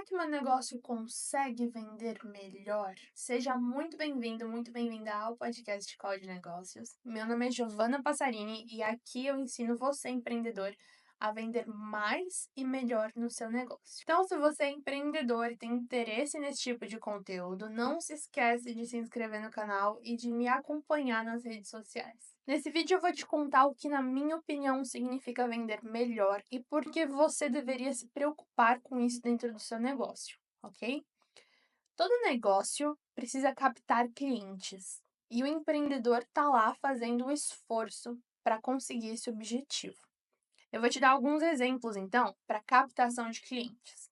Será que meu negócio consegue vender melhor? Seja muito bem-vindo, muito bem-vinda ao podcast Call de Negócios. Meu nome é Giovanna Passarini e aqui eu ensino você, empreendedor, a vender mais e melhor no seu negócio. Então, se você é empreendedor e tem interesse nesse tipo de conteúdo, não se esquece de se inscrever no canal e de me acompanhar nas redes sociais. Nesse vídeo eu vou te contar o que, na minha opinião, significa vender melhor e por que você deveria se preocupar com isso dentro do seu negócio, ok? Todo negócio precisa captar clientes e o empreendedor está lá fazendo um esforço para conseguir esse objetivo. Eu vou te dar alguns exemplos, então, para captação de clientes.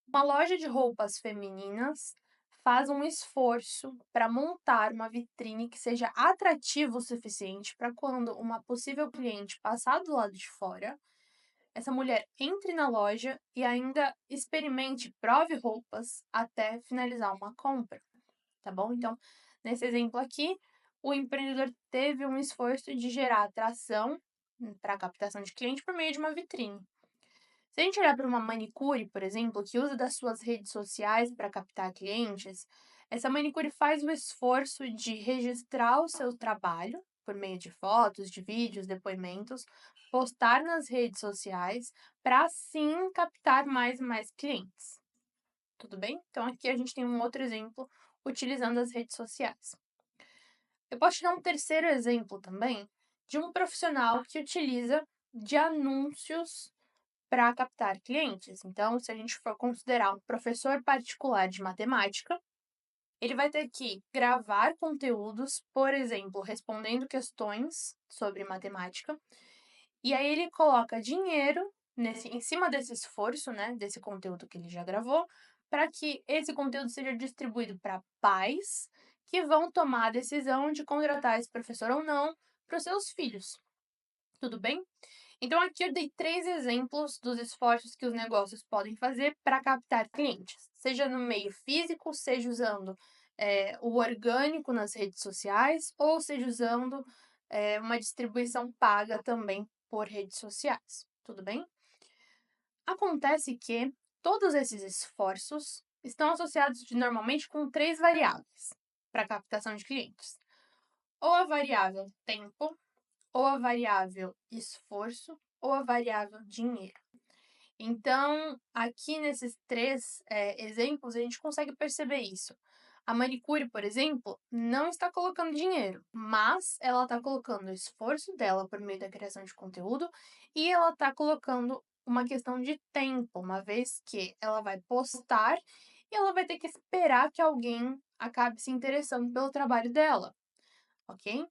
Uma loja de roupas femininas faz um esforço para montar uma vitrine que seja atrativa o suficiente para quando uma possível cliente passar do lado de fora, essa mulher entre na loja e ainda experimente, prove roupas até finalizar uma compra, tá bom? Então, nesse exemplo aqui, o empreendedor teve um esforço de gerar atração para a captação de cliente por meio de uma vitrine. Se a gente olhar para uma manicure, por exemplo, que usa das suas redes sociais para captar clientes, essa manicure faz o esforço de registrar o seu trabalho por meio de fotos, de vídeos, depoimentos, postar nas redes sociais para assim captar mais e mais clientes. Tudo bem? Então aqui a gente tem um outro exemplo utilizando as redes sociais. Eu posso te dar um terceiro exemplo também de um profissional que utiliza de anúncios para captar clientes. Então, se a gente for considerar um professor particular de matemática, ele vai ter que gravar conteúdos, por exemplo, respondendo questões sobre matemática, e aí ele coloca dinheiro em cima desse esforço, né, desse conteúdo que ele já gravou, para que esse conteúdo seja distribuído para pais que vão tomar a decisão de contratar esse professor ou não para os seus filhos. Tudo bem? Então, aqui eu dei 3 exemplos dos esforços que os negócios podem fazer para captar clientes, seja no meio físico, seja usando o orgânico nas redes sociais, ou seja usando uma distribuição paga também por redes sociais. Tudo bem? Acontece que todos esses esforços estão associados normalmente com 3 variáveis para captação de clientes: ou a variável tempo, ou a variável esforço, ou a variável dinheiro. Então, aqui nesses 3 exemplos, a gente consegue perceber isso. A manicure, por exemplo, não está colocando dinheiro, mas ela está colocando o esforço dela por meio da criação de conteúdo e ela está colocando uma questão de tempo, uma vez que ela vai postar e ela vai ter que esperar que alguém acabe se interessando pelo trabalho dela, ok?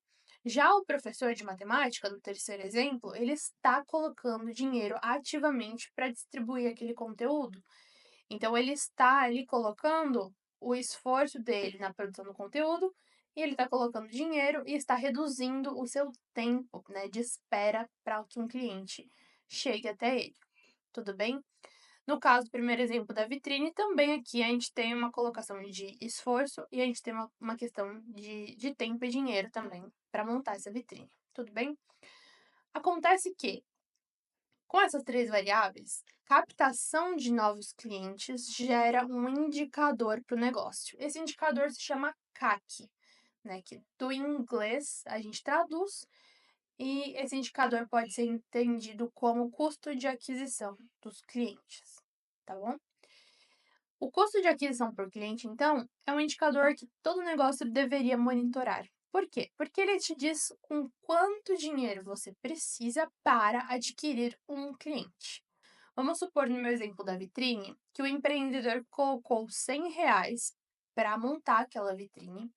Já o professor de matemática, do terceiro exemplo, ele está colocando dinheiro ativamente para distribuir aquele conteúdo. Então, ele está ali colocando o esforço dele na produção do conteúdo e ele está colocando dinheiro e está reduzindo o seu tempo, né, de espera para que um cliente chegue até ele. Tudo bem? No caso do primeiro exemplo da vitrine, também aqui a gente tem uma colocação de esforço e a gente tem uma questão de tempo e dinheiro também para montar essa vitrine. Tudo bem? Acontece que, com essas 3 variáveis, captação de novos clientes gera um indicador para o negócio. Esse indicador se chama CAC, né? Que do inglês a gente traduz, e esse indicador pode ser entendido como custo de aquisição dos clientes, tá bom? O custo de aquisição por cliente, então, é um indicador que todo negócio deveria monitorar. Por quê? Porque ele te diz com quanto dinheiro você precisa para adquirir um cliente. Vamos supor, no meu exemplo da vitrine, que o empreendedor colocou R$ 100 para montar aquela vitrine,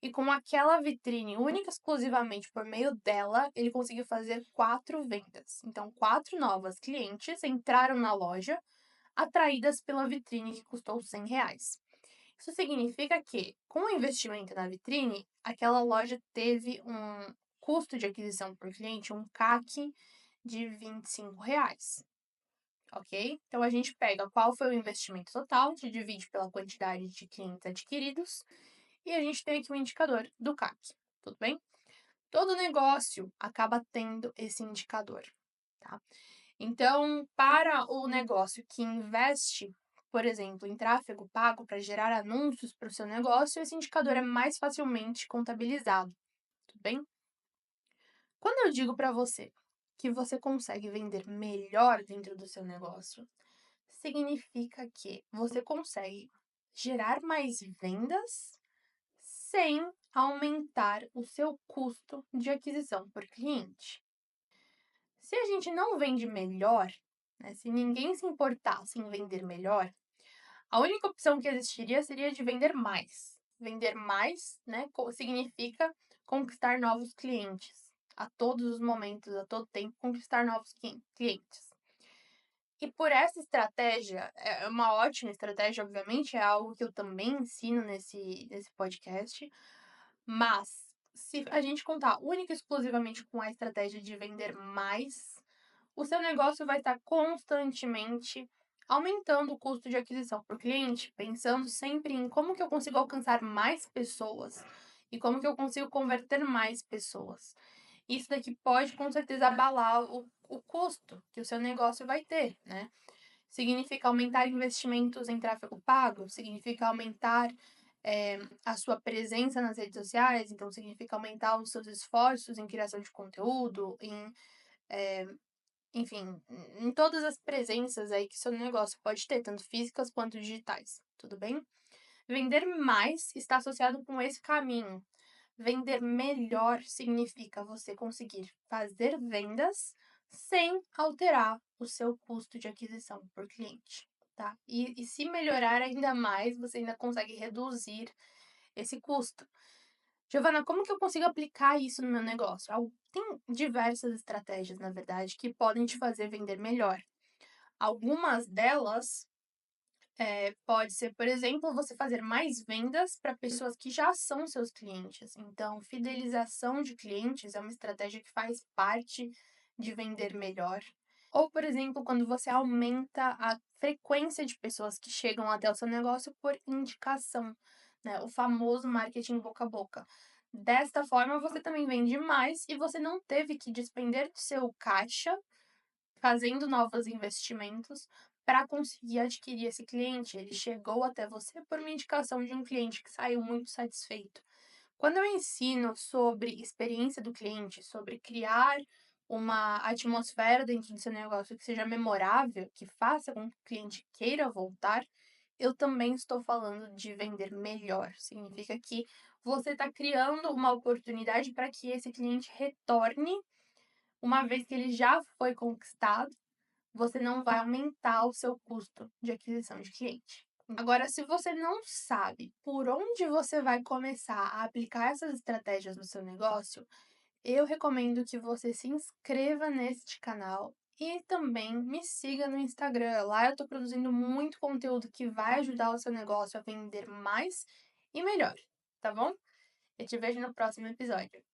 e com aquela vitrine única e exclusivamente por meio dela, ele conseguiu fazer 4 vendas. Então, 4 novas clientes entraram na loja, atraídas pela vitrine que custou R$ 100. Isso significa que, com o investimento na vitrine, aquela loja teve um custo de aquisição por cliente, um CAC de R$ 25, ok? Então, a gente pega qual foi o investimento total, te divide pela quantidade de clientes adquiridos, e a gente tem aqui o indicador do CAC, tudo bem? Todo negócio acaba tendo esse indicador, tá? Então, para o negócio que investe, por exemplo, em tráfego pago para gerar anúncios para o seu negócio, esse indicador é mais facilmente contabilizado, tudo bem? Quando eu digo para você que você consegue vender melhor dentro do seu negócio, significa que você consegue gerar mais vendas sem aumentar o seu custo de aquisição por cliente. Se a gente não vende melhor, né, se ninguém se importasse em vender melhor, a única opção que existiria seria de vender mais. Vender mais, né, significa conquistar novos clientes. A todos os momentos, a todo tempo, conquistar novos clientes. E por essa estratégia, é uma ótima estratégia, obviamente, é algo que eu também ensino nesse podcast, mas se a gente contar única e exclusivamente com a estratégia de vender mais, o seu negócio vai estar constantemente aumentando o custo de aquisição por cliente, pensando sempre em como que eu consigo alcançar mais pessoas e como que eu consigo converter mais pessoas. Isso daqui pode com certeza abalar o custo que o seu negócio vai ter, né? Significa aumentar investimentos em tráfego pago, significa aumentar a sua presença nas redes sociais, então significa aumentar os seus esforços em criação de conteúdo, enfim, em todas as presenças aí que seu negócio pode ter, tanto físicas quanto digitais, tudo bem? Vender mais está associado com esse caminho. Vender melhor significa você conseguir fazer vendas sem alterar o seu custo de aquisição por cliente, tá? E se melhorar ainda mais, você ainda consegue reduzir esse custo. Giovana, como que eu consigo aplicar isso no meu negócio? Tem diversas estratégias, na verdade, que podem te fazer vender melhor. Algumas delas pode ser, por exemplo, você fazer mais vendas para pessoas que já são seus clientes. Então, fidelização de clientes é uma estratégia que faz parte de vender melhor. Ou, por exemplo, quando você aumenta a frequência de pessoas que chegam até o seu negócio por indicação, né? O famoso marketing boca a boca. Desta forma, você também vende mais e você não teve que despender do seu caixa fazendo novos investimentos para conseguir adquirir esse cliente. Ele chegou até você por uma indicação de um cliente que saiu muito satisfeito. Quando eu ensino sobre experiência do cliente, sobre criar uma atmosfera dentro do seu negócio que seja memorável, que faça com que o cliente queira voltar, eu também estou falando de vender melhor. Significa que você está criando uma oportunidade para que esse cliente retorne uma vez que ele já foi conquistado, você não vai aumentar o seu custo de aquisição de cliente. Agora, se você não sabe por onde você vai começar a aplicar essas estratégias no seu negócio, eu recomendo que você se inscreva neste canal e também me siga no Instagram. Lá eu estou produzindo muito conteúdo que vai ajudar o seu negócio a vender mais e melhor, tá bom? Eu te vejo no próximo episódio.